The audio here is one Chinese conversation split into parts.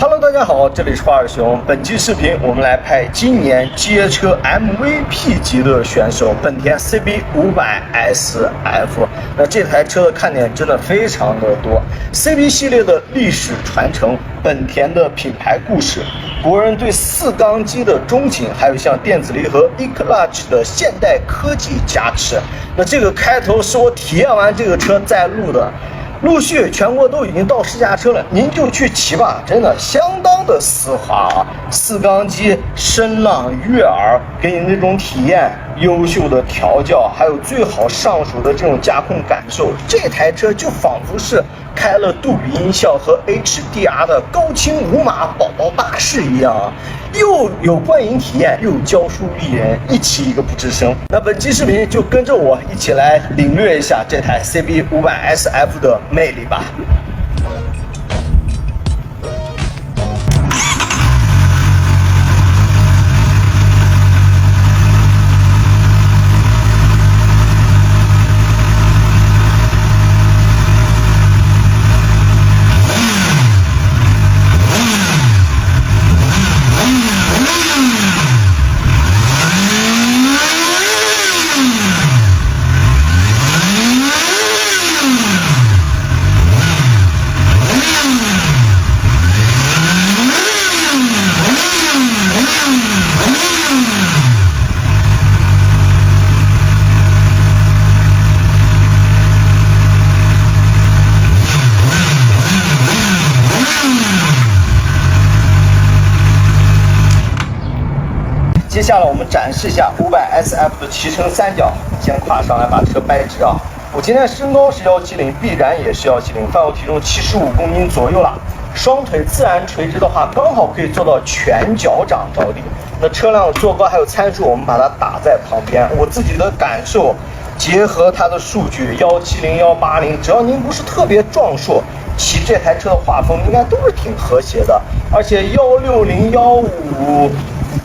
Hello， 大家好，这里是花儿熊。本期视频我们来拍今年街车 MVP 级的选手本田 CB500SF。那这台车的看点真的非常的多 ，CB 系列的历史传承，本田的品牌故事，国人对4缸机的钟情，还有像电子离合 e-clutch 的现代科技加持。那这个开头是我体验完这个车再录的。陆续全国都已经到试驾车了，您就去骑吧，真的相当的丝滑啊！4缸机声浪悦耳，给你那种体验，优秀的调教，还有最好上手的这种驾控感受，这台车就仿佛是开了杜比音效和 HDR 的高清无码宝宝巴士一样啊！又有观影体验，又有教书育人，一起一个不吱声。那本期视频就跟着我一起来领略一下这台 CB500SF 的魅力吧。接下来我们展示一下500SF 的骑乘三角，先跨上来把车掰直啊！我今天身高是170，必然也是170，范围体重75公斤左右了。双腿自然垂直的话，刚好可以做到全脚掌着地。那车辆的坐高还有参数，我们把它打在旁边。我自己的感受，结合它的数据，170、180，只要您不是特别壮硕，骑这台车的画风应该都是挺和谐的。而且160、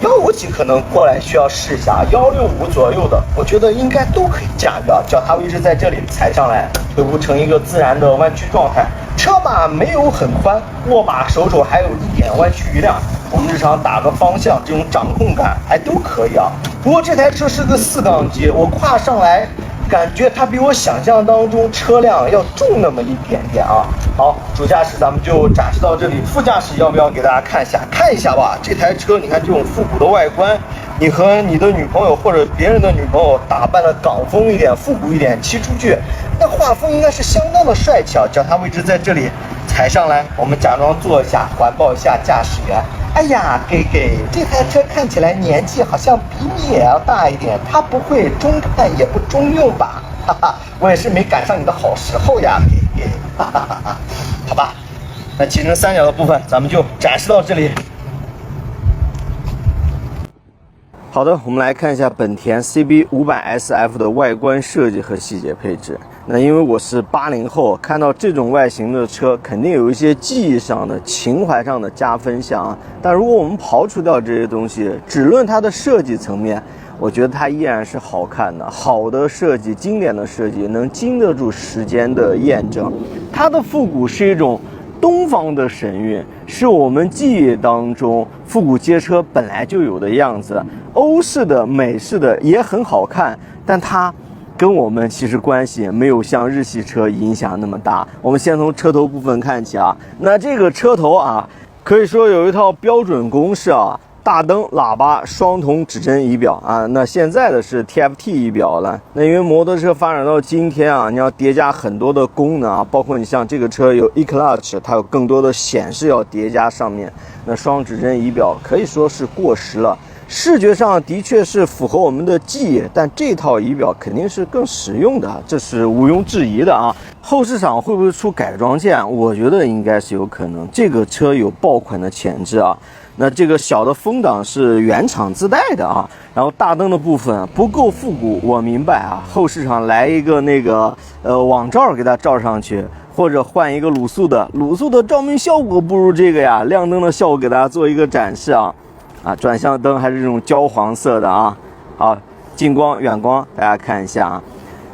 155几可能过来需要试一下，165左右的，我觉得应该都可以驾驭啊。脚踏位置在这里踩上来，腿部成一个自然的弯曲状态。车把没有很宽，握把手肘还有一点弯曲余量。我们日常打个方向，这种掌控感还都可以啊。不过这台车是个4缸机，我跨上来感觉它比我想象当中车辆要重那么一点点啊。好，主驾驶咱们就展示到这里，副驾驶要不要给大家看一下吧？这台车你看这种复古的外观，你和你的女朋友或者别人的女朋友打扮的港风一点、复古一点，骑出去那画风应该是相当的帅气啊。脚踏位置在这里，踩上来，我们假装坐一下，环抱一下驾驶员。哎呀，给这台车看起来年纪好像比你也要大一点，它不会中看也不中用吧？哈哈，我也是没赶上你的好时候呀，哈哈哈哈。好吧，那骑乘三角的部分咱们就展示到这里。好的，我们来看一下本田 CB500SF 的外观设计和细节配置。那因为我是80后，看到这种外形的车，肯定有一些记忆上的、情怀上的加分项啊。但如果我们刨除掉这些东西，只论它的设计层面，我觉得它依然是好看的。好的设计，经典的设计，能经得住时间的验证。它的复古是一种东方的神韵，是我们记忆当中复古街车本来就有的样子。欧式的、美式的也很好看，但它跟我们其实关系没有像日系车影响那么大。我们先从车头部分看起啊，那这个车头啊，可以说有一套标准公式啊。大灯、喇叭、双瞳指针仪表啊，那现在的是 TFT 仪表了。那因为摩托车发展到今天啊，你要叠加很多的功能啊，包括你像这个车有 e-clutch， 它有更多的显示要叠加上面。那双指针仪表可以说是过时了。视觉上的确是符合我们的记忆，但这套仪表肯定是更实用的，这是毋庸置疑的啊。后市场会不会出改装件？我觉得应该是有可能。这个车有爆款的潜质啊。那这个小的风挡是原厂自带的啊，然后大灯的部分不够复古，我明白啊。后市场来一个那个网罩给它罩上去，或者换一个卤素的照明效果不如这个呀。亮灯的效果给大家做一个展示啊。转向灯还是这种焦黄色的啊。好，近光、远光，大家看一下啊。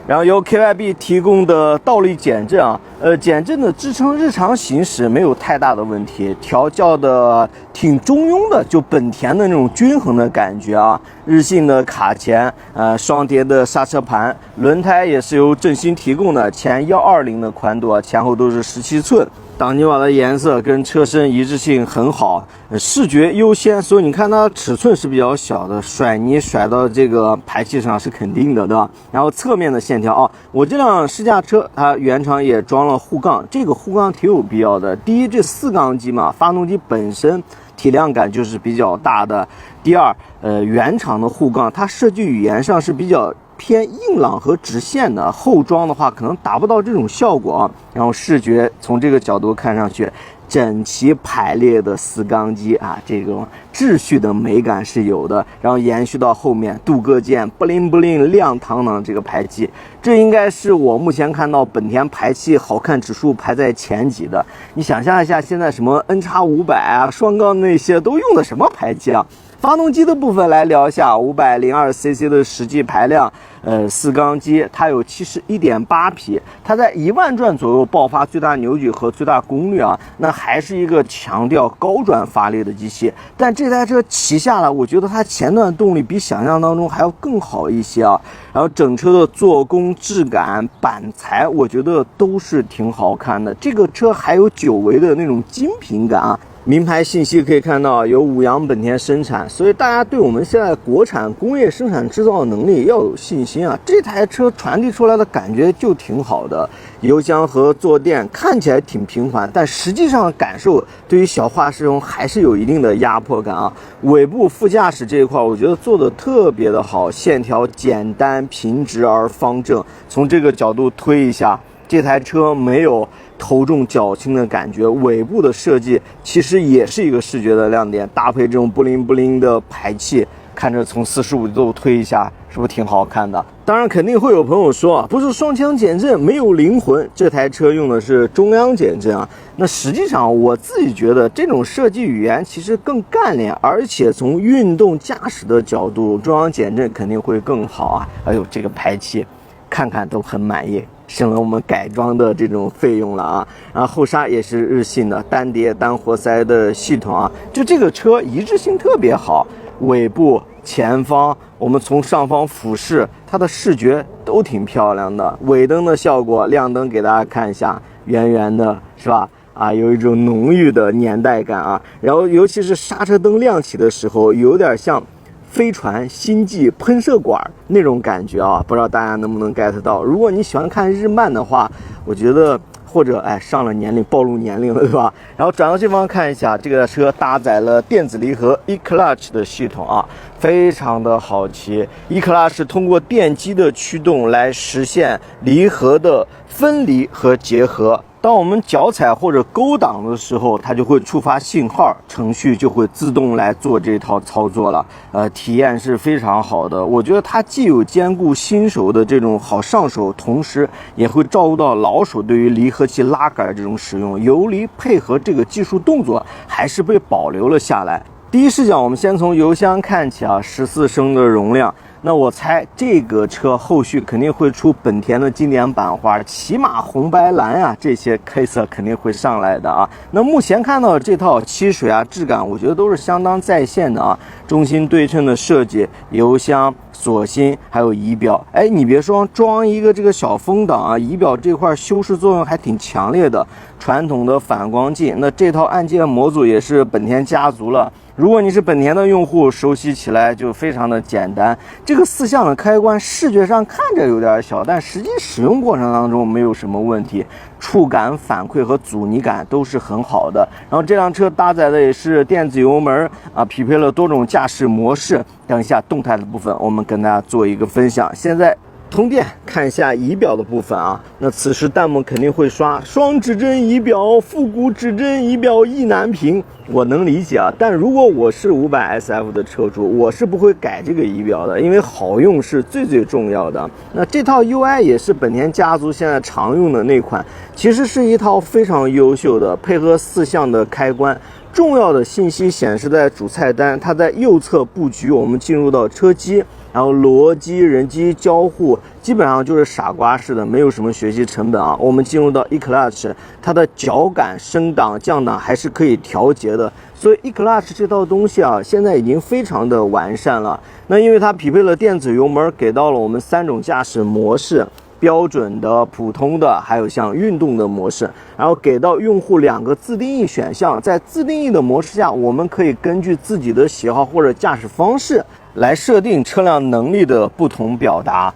然后由 KYB 提供的倒立减震啊，减震的支撑日常行驶没有太大的问题，调教的挺中庸的，就本田的那种均衡的感觉啊。日系的卡钳，双碟的刹车盘，轮胎也是由正新提供的，前120的宽度啊，前后都是17寸。挡泥瓦的颜色跟车身一致性很好，视觉优先，所以你看它尺寸是比较小的，甩泥甩到这个排气上是肯定的，对吧？然后侧面的线条啊，我这辆试驾车它原厂也装了护杠，这个护杠挺有必要的。第一，这4缸机嘛，发动机本身体量感就是比较大的。第二，原厂的护杠它设计语言上是比较偏硬朗和直线的，后装的话可能达不到这种效果啊。然后视觉从这个角度看上去，整齐排列的4缸机啊，这种秩序的美感是有的。然后延续到后面，镀铬件不灵不灵亮堂堂这个排气，这应该是我目前看到本田排气好看指数排在前几的。你想象一下，现在什么 NX500啊，双缸那些都用的什么排气啊？发动机的部分来聊一下，502cc 的实际排量，4缸机它有71.8匹，它在1万转左右爆发最大扭矩和最大功率啊，那还是一个强调高转发力的机器。但这台车骑下来，我觉得它前段动力比想象当中还要更好一些啊。然后整车的做工质感、板材，我觉得都是挺好看的。这个车还有久违的那种精品感啊。名牌信息可以看到由五羊本田生产，所以大家对我们现在国产工业生产制造的能力要有信心啊！这台车传递出来的感觉就挺好的，油箱和坐垫看起来挺平缓，但实际上感受对于小画师中还是有一定的压迫感啊。尾部副驾驶这一块，我觉得做的特别的好，线条简单平直而方正。从这个角度推一下，这台车没有头重脚轻的感觉，尾部的设计其实也是一个视觉的亮点，搭配这种不灵不灵的排气，看着从45度推一下，是不是挺好看的？当然肯定会有朋友说啊，不是双腔减震没有灵魂，这台车用的是中央减震啊。那实际上我自己觉得这种设计语言其实更干练，而且从运动驾驶的角度，中央减震肯定会更好啊。哎呦，这个排气看看都很满意，省了我们改装的这种费用了啊。然后后刹也是日系的单碟单活塞的系统啊，就这个车一致性特别好，尾部前方我们从上方俯视，它的视觉都挺漂亮的。尾灯的效果，亮灯给大家看一下，圆圆的是吧？啊，有一种浓郁的年代感啊。然后尤其是刹车灯亮起的时候，有点像飞船星际喷射管那种感觉啊，不知道大家能不能 get 到。如果你喜欢看日漫的话，我觉得或者上了年龄暴露年龄了，对吧？然后转到这方看一下，这个车搭载了电子离合 e-clutch 的系统啊，非常的好骑。e-clutch 通过电机的驱动来实现离合的分离和结合。当我们脚踩或者勾档的时候，它就会触发信号，程序就会自动来做这套操作了。体验是非常好的。我觉得它既有兼顾新手的这种好上手，同时也会照顾到老手对于离合器拉杆这种使用，游离配合这个技术动作还是被保留了下来。第一视角，我们先从油箱看起啊，14升的容量。那我猜这个车后续肯定会出本田的经典版花，起码红白蓝呀，这些配色肯定会上来的啊。那目前看到这套漆水啊质感，我觉得都是相当在线的啊。中心对称的设计，油箱、锁芯还有仪表，你别说装一个这个小风挡啊，仪表这块修饰作用还挺强烈的。传统的反光镜，那这套按键模组也是本田家族了。如果你是本田的用户，熟悉起来就非常的简单。这个4项的开关视觉上看着有点小，但实际使用过程当中没有什么问题，触感反馈和阻尼感都是很好的。然后这辆车搭载的也是电子油门啊，匹配了多种驾驶模式。等一下动态的部分我们跟大家做一个分享。现在通电，看一下仪表的部分啊。那此时弹幕肯定会刷双指针仪表，复古指针仪表意难平，我能理解啊。但如果我是500SF 的车主，我是不会改这个仪表的，因为好用是最重要的。那这套 UI 也是本田家族现在常用的那款，其实是一套非常优秀的，配合4项的开关。重要的信息显示在主菜单，它在右侧布局，我们进入到车机，然后逻辑、人机交互，基本上就是傻瓜式的，没有什么学习成本啊。我们进入到 eClutch， 它的脚感、升档、降档还是可以调节的，所以 eClutch 这套东西啊，现在已经非常的完善了。那因为它匹配了电子油门，给到了我们3种驾驶模式。标准的、普通的，还有像运动的模式，然后给到用户2个自定义选项。在自定义的模式下，我们可以根据自己的喜好或者驾驶方式来设定车辆能力的不同表达。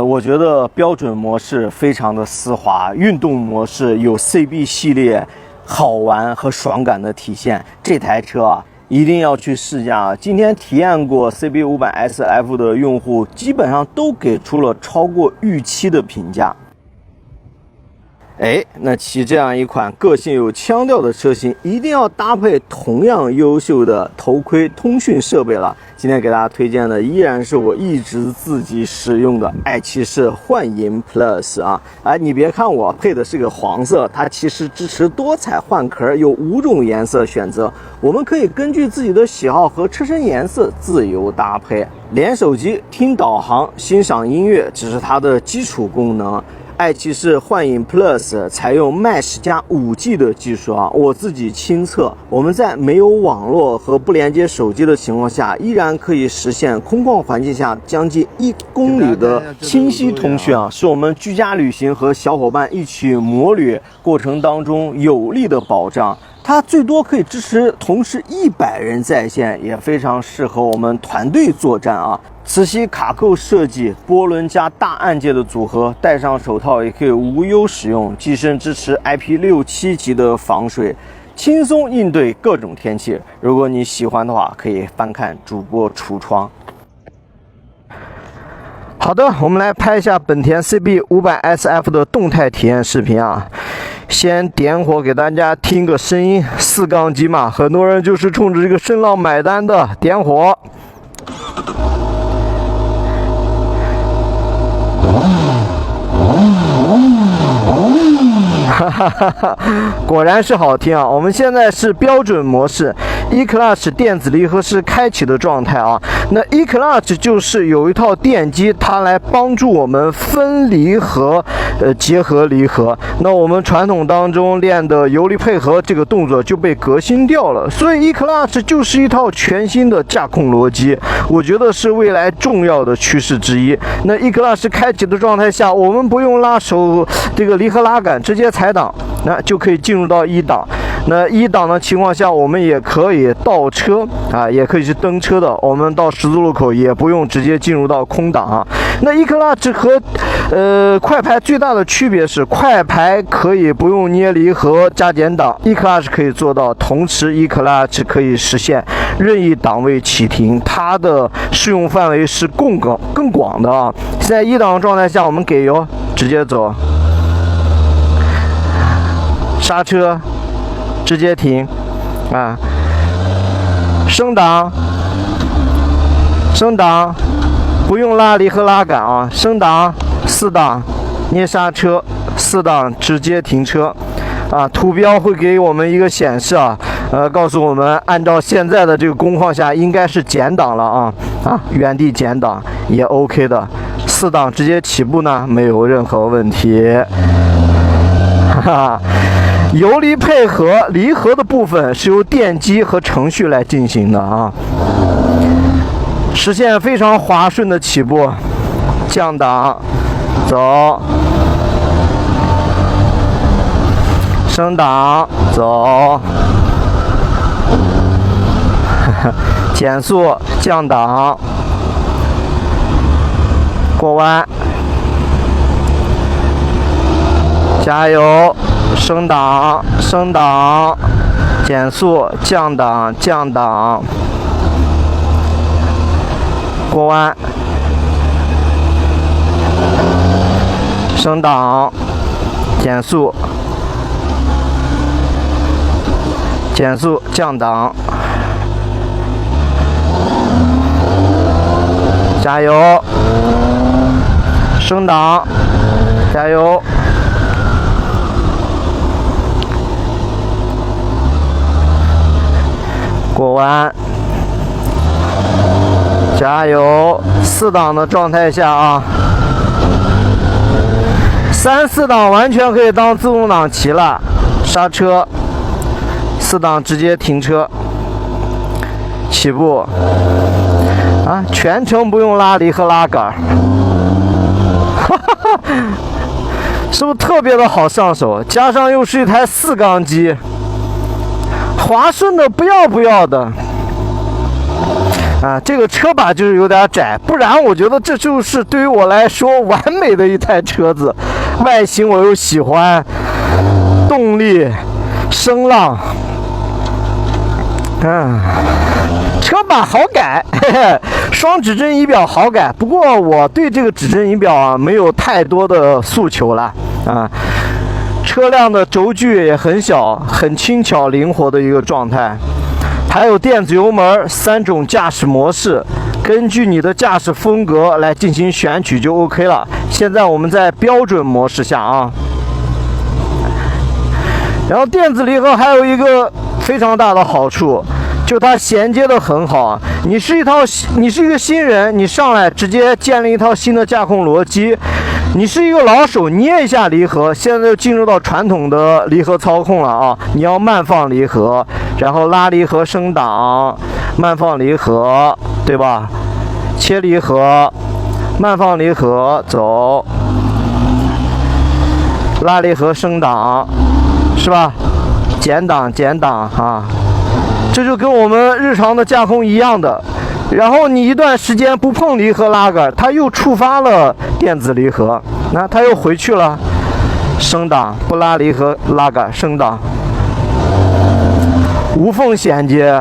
我觉得标准模式非常的丝滑，运动模式有 CB 系列好玩和爽感的体现。这台车啊，一定要去试驾。今天体验过 CB500SF 的用户基本上都给出了超过预期的评价。那骑这样一款个性有腔调的车型，一定要搭配同样优秀的头盔通讯设备了。今天给大家推荐的依然是我一直自己使用的爱骑士幻影 Plus 啊！你别看我配的是个黄色，它其实支持多彩换壳，有5种颜色选择，我们可以根据自己的喜好和车身颜色自由搭配。连手机、听导航、欣赏音乐只是它的基础功能。爱骑士幻影 Plus 采用 Mesh 加 5G 的技术啊，我自己亲测，我们在没有网络和不连接手机的情况下，依然可以实现空旷环境下将近1公里的清晰通讯啊，是我们居家旅行和小伙伴一起摩旅过程当中有力的保障。它最多可以支持同时100人在线，也非常适合我们团队作战啊。磁吸卡扣设计，波轮加大按键的组合，戴上手套也可以无忧使用。机身支持 IP67级的防水，轻松应对各种天气。如果你喜欢的话，可以翻看主播橱窗。好的，我们来拍一下本田 CB500SF 的动态体验视频啊。先点火给大家听个声音，4缸机嘛，很多人就是冲着这个声浪买单的。点火。果然是好听啊！我们现在是标准模式 eClutch 电子离合是开启的状态啊。那 eClutch 就是有一套电机，它来帮助我们分离合结合离合。那我们传统当中练的油离配合这个动作就被革新掉了，所以 eClutch 就是一套全新的驾控逻辑，我觉得是未来重要的趋势之一。那 eClutch 开启的状态下，我们不用拉手这个离合拉杆，直接踩档，那就可以进入到1档。那1档的情况下，我们也可以倒车啊，也可以是蹬车的。我们到十字路口也不用直接进入到空档啊。那 eClutch 和快排最大的区别是，快排可以不用捏离合加减档 ，eClutch 可以做到，同时 eClutch 可以实现任意档位启停，它的适用范围是更广的啊。现在1档状态下，我们给油直接走，刹车直接停啊，升档不用拉离合拉杆啊，升档4档捏刹车，4档直接停车啊。图标会给我们一个显示啊，告诉我们按照现在的这个工况下应该是减档了啊，原地减档也 OK 的，4档直接起步呢没有任何问题，哈哈。油离配合离合的部分是由电机和程序来进行的啊，实现非常滑顺的起步，降档走，升档走，减速降档，过弯，加油，升档，减速，降档，过弯，升档，减速，降档，加油，升档，加油。过弯，加加油！4档的状态下啊，3、4档完全可以当自动挡骑了。刹车，4档直接停车，起步啊，全程不用拉离合拉杆，是不是特别的好上手？加上又是一台4缸机，滑顺的不要的。啊，这个车把就是有点窄，不然我觉得这就是对于我来说完美的一台车子。外形我又喜欢，动力、声浪，车把好改，嘿嘿，双指针仪表好改。不过我对这个指针仪表啊没有太多的诉求了啊。车辆的轴距也很小，很轻巧灵活的一个状态。还有电子油门，3种驾驶模式，根据你的驾驶风格来进行选取就 OK 了。现在我们在标准模式下啊，然后电子离合还有一个非常大的好处，就它衔接的很好。你是一个新人，你上来直接建立一套新的驾控逻辑。你是一个老手，捏一下离合，现在就进入到传统的离合操控了啊！你要慢放离合，然后拉离合升档，慢放离合，对吧？切离合，慢放离合，走，拉离合升档，是吧？减档啊，这就跟我们日常的驾控一样的。然后你一段时间不碰离合拉杆，它又触发了电子离合，那它又回去了，升档，不拉离合拉杆，升档，无缝衔接，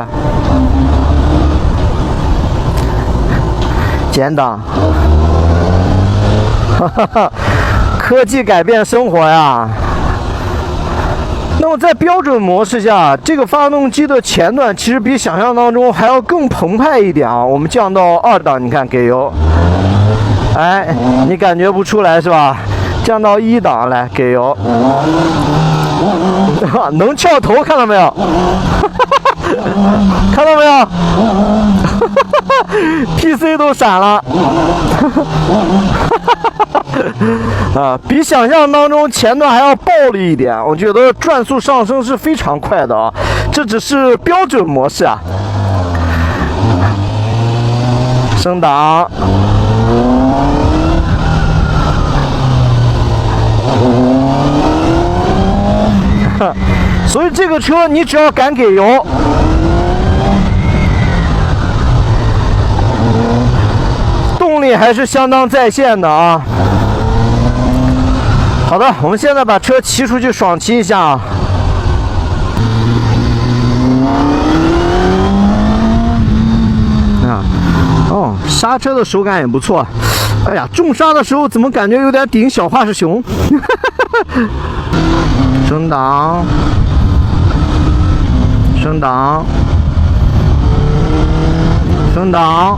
减档，科技改变生活呀。那么在标准模式下，这个发动机的前段其实比想象当中还要更澎湃一点啊。我们降到2档，你看给油，哎，你感觉不出来是吧？降到1档来给油，能翘头，看到没有？看到没有？PC 都闪了。啊，比想象当中前段还要暴力一点，我觉得转速上升是非常快的啊。这只是标准模式啊。升档，所以这个车你只要敢给油，动力还是相当在线的啊。好的，我们现在把车骑出去爽骑一下啊。哦，刹车的手感也不错。哎呀，重刹的时候怎么感觉有点顶小化石熊？升档，升档，升档。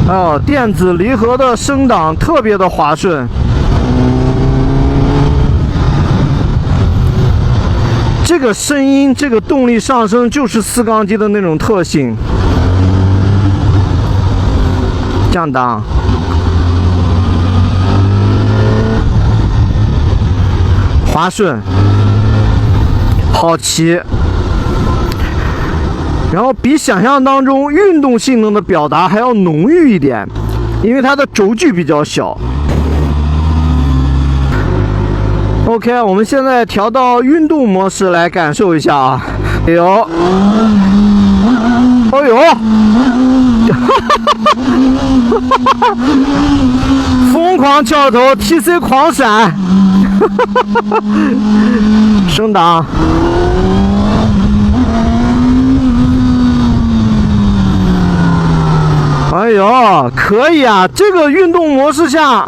哦，电子离合的升档特别的滑顺。这个声音，这个动力上升，就是4缸机的那种特性。降档，滑顺，好骑。然后比想象当中运动性能的表达还要浓郁一点，因为它的轴距比较小。OK， 我们现在调到运动模式来感受一下啊。哎呦，哎呦，疯狂翘头 ，TC 狂闪，升档，哎呦，可以啊！这个运动模式下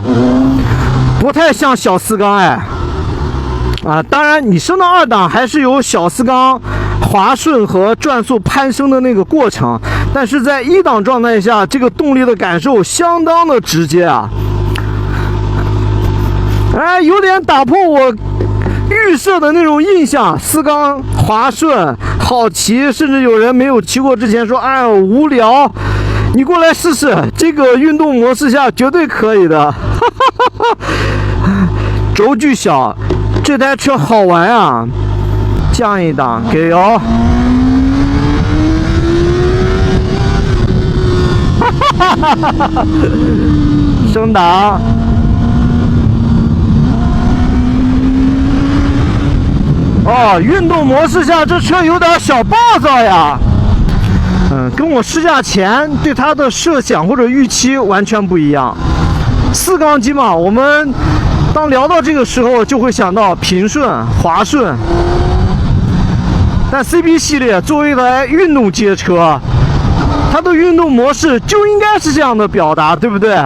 不太像小4缸哎。啊，当然你升到2档还是有小4缸滑顺和转速攀升的那个过程，但是在1档状态下，这个动力的感受相当的直接啊！哎，有点打破我预设的那种印象，4缸滑顺好骑，甚至有人没有骑过之前说，哎无聊。你过来试试，这个运动模式下绝对可以的。轴距小，这台车好玩啊！降一档，给油。升档。哦，运动模式下这车有点小暴躁呀。跟我试驾前对它的设想或者预期完全不一样。4缸机嘛，我们当聊到这个时候就会想到平顺、滑顺。但 CB 系列作为一台运动街车，它的运动模式就应该是这样的表达，对不对？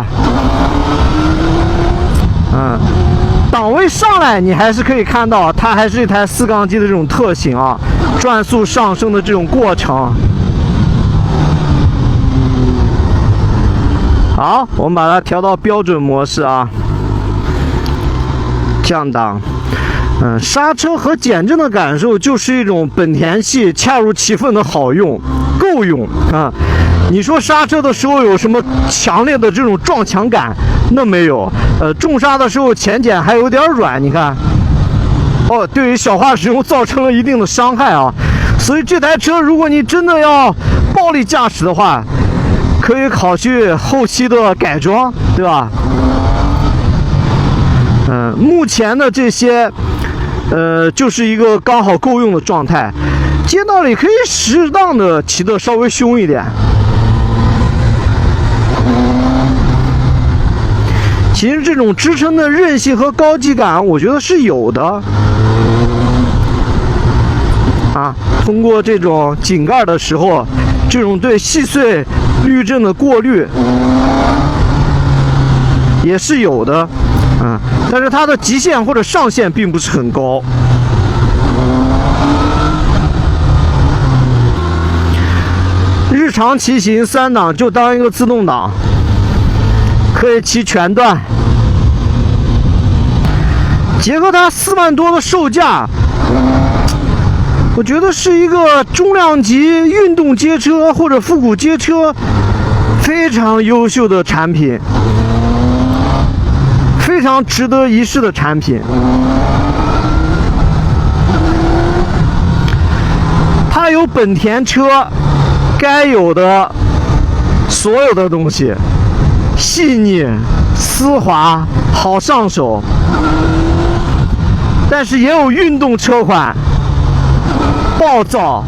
档位上来你还是可以看到，它还是一台4缸机的这种特性啊，转速上升的这种过程。好，我们把它调到标准模式啊，降档。刹车和减震的感受就是一种本田系恰如其分的好用，够用啊！你说刹车的时候有什么强烈的这种撞墙感？那没有。重刹的时候前减还有点软，你看。哦，对于小化使用造成了一定的伤害啊！所以这台车如果你真的要暴力驾驶的话，可以考虑后期的改装，对吧？目前的这些，就是一个刚好够用的状态。街道里可以适当的骑得稍微凶一点。其实这种支撑的韧性和高级感，我觉得是有的。通过这种井盖的时候，这种对细碎滤震的过滤也是有的。但是它的极限或者上限并不是很高。日常骑行3档就当一个自动挡，可以骑全段。结合它4万多的售价，我觉得是一个中量级运动街车或者复古街车非常优秀的产品，非常值得一试的产品。它有本田车该有的所有的东西，细腻、丝滑、好上手，但是也有运动车款暴躁、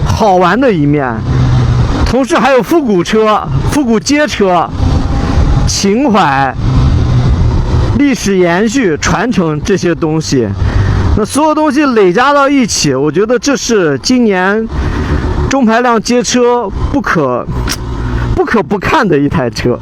好玩的一面，同时还有复古车、复古街车、情怀、历史延续、传承这些东西。那所有东西累加到一起，我觉得这是今年中排量街车不可不看的一台车。